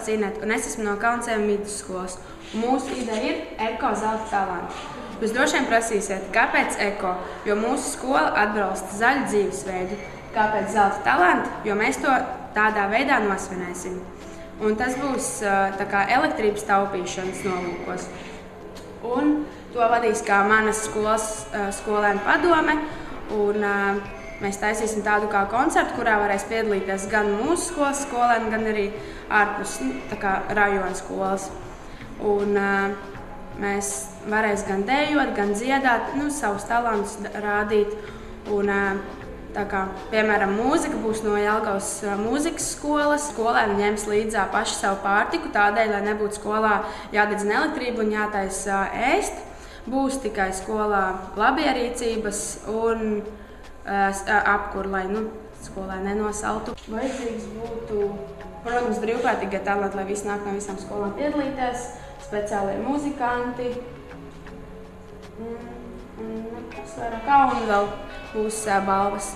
Cinet, un es esmu no Kauncēm vidusskolas. Mūsu ideja ir Eko zelta talanti. Jūs droši vien prasīsiet, kāpēc Eko? Jo mūsu skola atbalsta zaļu dzīvesveidu. Kāpēc zelta talanti? Jo mēs to tādā veidā nosvinēsim. Un tas būs tā kā elektrības taupīšanas nolūkos. Un to vadīs kā manas skolas skolēnu padome. Un mēs taisīsim tādu kā koncertu, kurā varēs piedalīties gan mūsu skolas skolēni, gan arī ārpus rajona skolas. Un mēs varēs gan dejot, gan dziedāt, savus talantus rādīt. Un, piemēram, mūzika būs no Jelgavas mūzikas skolas. Skolēni ņems līdzā paši savu pārtiku, tādēļ, lai nebūtu skolā jādedzina elektrība un jātaisa ēst. Būs tikai skolā labierīcības un apkur, lai skolēni nenosaltu. Vajadzīgs būtu, protams, brīvprātīgie talanti, lai visi nāk no visām skolām piedalīties, speciālie muzikanti. Kas vairāk, un vēl būs balvas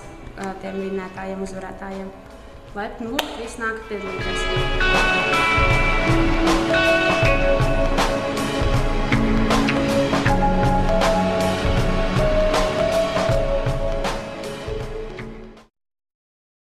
tiem vinnētājiem, uzvarētājiem. Laipni lūgt, visi nāk piedalīties.